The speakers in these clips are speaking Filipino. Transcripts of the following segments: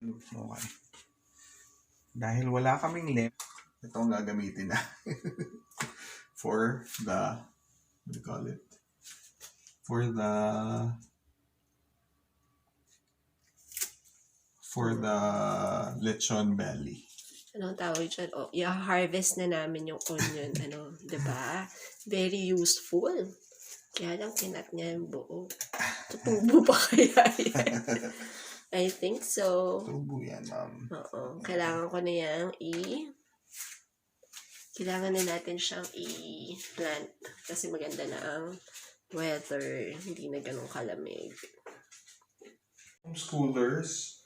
Okay. Dahil wala kaming left, ito ang gagamitin na for the, what do you call it? For the lechon belly. Anong tawag dyan? O, i-harvest na namin yung onion. Diba? Very useful. Kaya lang kinat niya yung buo. Tutubo pa kaya yan? I think so. Tubo yan, ma'am. Oo. Kailangan ko na yan kailangan na natin siyang i-plant. Kasi maganda na ang weather. Hindi na ganun kalamig. Homeschoolers,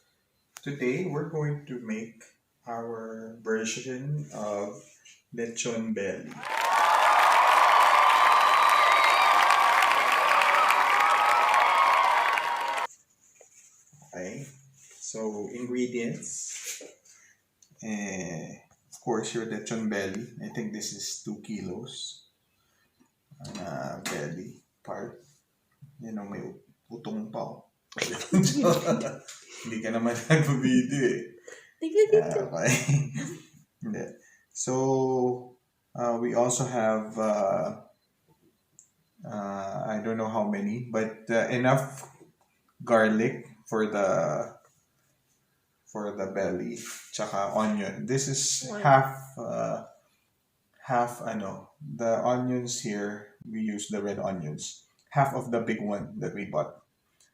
today we're going to make our version of lechon belly. Okay, so ingredients, of course your lechon belly. I think this is 2 kilos. Belly part. May utong pa. Hindi ka naman nag-video eh. Okay. Hindi. So, we also have, I don't know how many, but enough garlic for the belly, tsaka onion. This is half the onions here, we use the red onions. Half of the big one that we bought.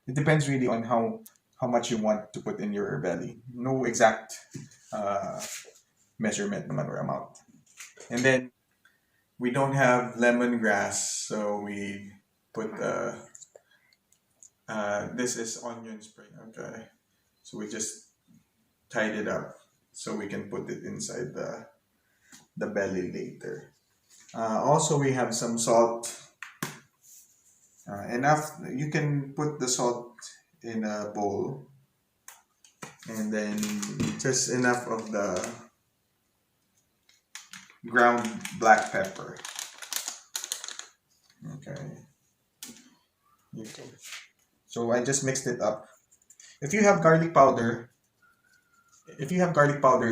It depends really on how much you want to put in your belly. No exact measurement naman or amount. And then we don't have lemongrass, so we put this is onion spring. Okay, so we just tied it up so we can put it inside the belly later. Also, we have some salt. Enough. You can put the salt in a bowl, and then just enough of the ground black pepper. Okay. So I just mixed it up. If you have garlic powder, it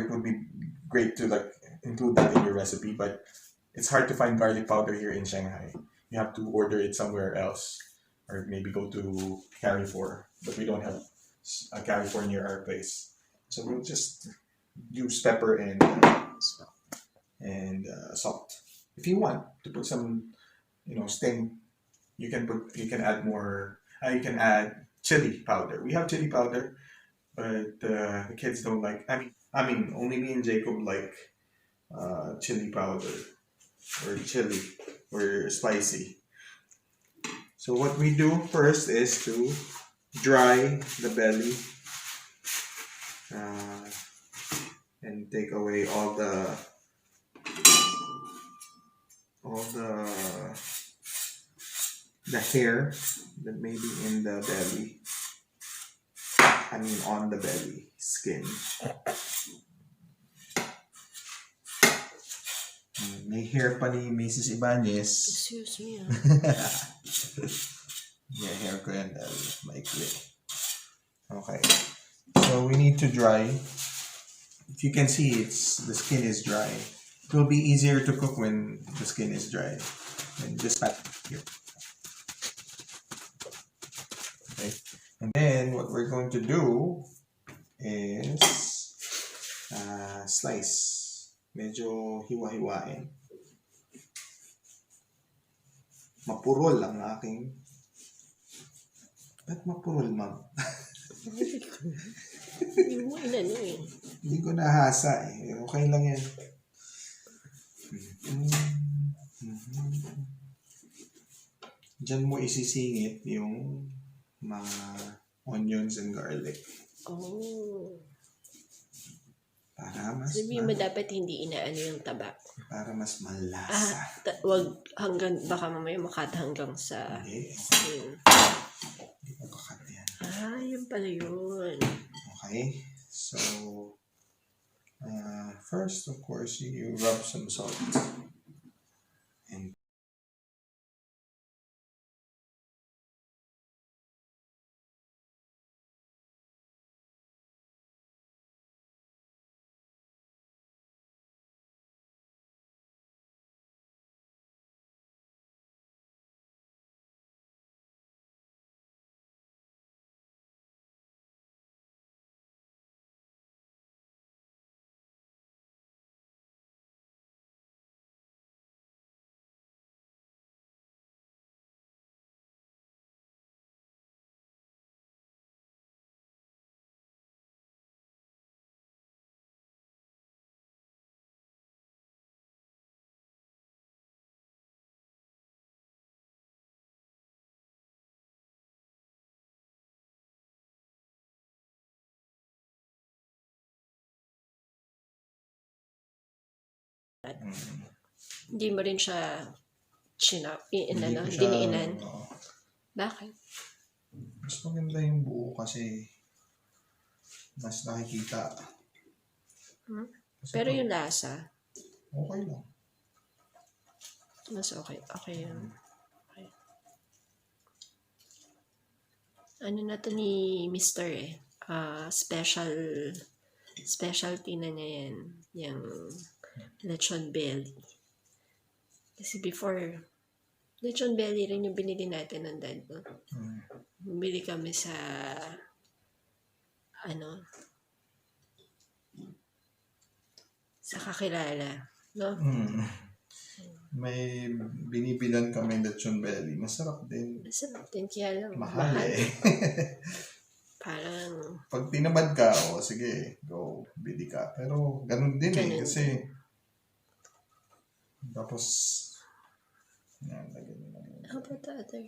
would be great to include that in your recipe, but it's hard to find garlic powder here in Shanghai. You have to order it somewhere else, or maybe go to Carrefour, but we don't have a Carrefour near our place. So we'll just use pepper and salt. If you want to put some, sting, you can add more. You can add chili powder. We have chili powder, but the kids don't like. I mean, only me and Jacob like chili powder or chili or spicy. So what we do first is to dry the belly and take away all the hair that may be in the belly. I mean, on the belly skin. May hair pa ni Mrs. Ibanez. Excuse me. Yeah, hair ko yan dahil maikli. Okay. So we need to dry. If you can see, the skin is dry. It will be easier to cook when the skin is dry. And just pat here. Okay. And then what we're going to do is slice. Medyo hiwa-hiwain. Mapurol ang aking. Ba't mapurol, ma'am? Hindi mo inano eh. Hindi ko nahasa eh. Okay lang yan. Diyan mo isisingit yung mga onions and garlic. Oh. Para mas Sabihin mo dapat hindi inaano yung taba. Para mas malasa. Wag hanggang, baka mamaya makat hanggang sa... Yes. Hindi ko kakat yan. Yun pala yun. Okay. So, first, of course, you rub some salt. And Mm. Hindi mo rin siya Hindi ko siya, diniinan. oo. Bakit? Mas maganda yung buo kasi mas nakikita. Hmm? Kasi Pero pag- yung lasa, okay lang. mas okay. Okay yun. Okay. Ano na to ni Mr. eh? Specialty na niya yan. Yung lechon belly. Kasi before, lechon belly rin yung binili natin ng dad ko. Mm. Bumili kami sa, sa kakilala. No? Mm. May binibilan kami lechon belly. Masarap din. Masarap din, kaya lang Mahal eh. Parang, Pag tinamad ka, sige, go, bili ka. Pero ganun din Ganun kasi tapos yan, lagyan mo lang yun. how about the other?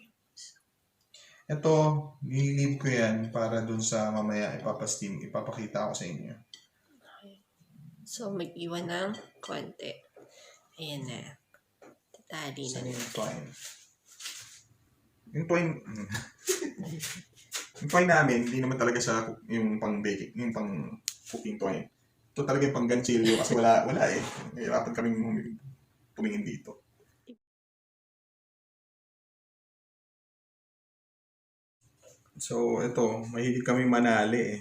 Ito, nililib ko yan para dun sa mamaya ipapasteam. Ipapakita ko sa inyo. Okay. So, mag-iwan ng konti. Ayan na. Tatali na. Saan yung twine? Yung twine, yung twine namin, hindi naman talaga siya yung pang baking, yung pang cooking twine. Ito talaga yung pang ganchilyo kasi wala eh. Nahirapan kaming tumingin dito. So, ito, mahilig kami manali eh.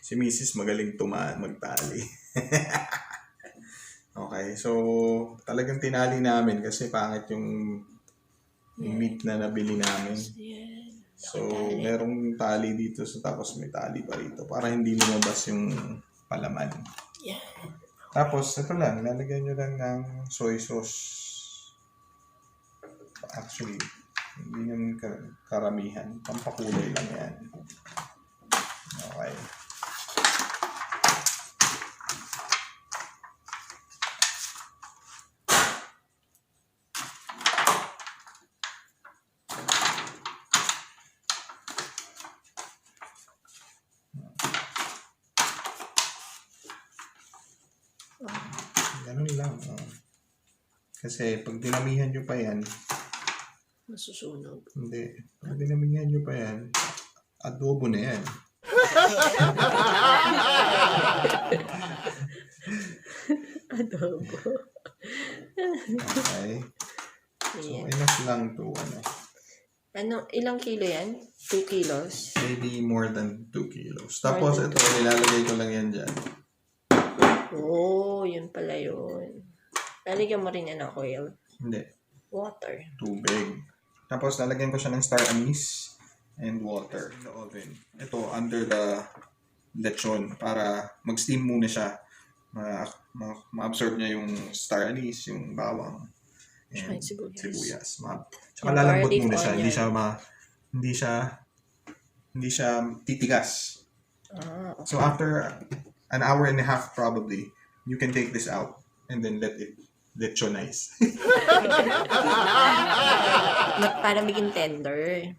Si Mrs. magaling magtali. Okay, so talagang tinali namin kasi pangit yung meat na nabili namin. Ayan. So, Nakatali. merong tali dito tapos may tali pa rito para hindi lumabas yung palaman. Yeah. Tapos, ito lang, lalagyan nyo lang ng soy sauce. Actually, hindi naman karamihan. Pampakulay lang yan. Okay. Ganun lang. Kasi pag dinamihan nyo pa yan, Masusunog. hindi. Pag dinamihan nyo pa yan, adobo na yan. Adobo. Okay. So, Ayan. enough lang to, Ilang kilo yan? 2 kilos? maybe more than 2 kilos. Tapos, ito, nilalagay ko lang yan dyan. Oh, yun pala yun. Lalagyan mo rin yan ng oil. Hindi. Water. Tubig. Tapos, lalagyan ko siya ng star anise and water in the oven. Ito, under the lechon para mag-steam muna siya. Ma-absorb niya yung star anise, yung bawang, and Tsaka sibuyas. Tsaka Yung lalambot garlic, muna siya. onion. Hindi siya titigas. Okay. So after an hour and a half probably, you can take this out and then let it lechonize. Para maging tender.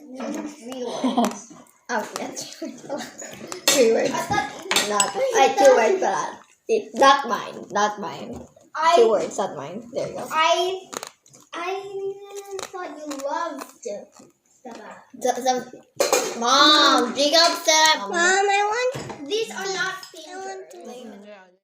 3 words. Oh, that's 3 words. I thought Not, 2 words pala. Not mine. Not mine. 2 words, not mine. There you go. I thought you loved stuff. Mom, drink up, Mom, I want. These are not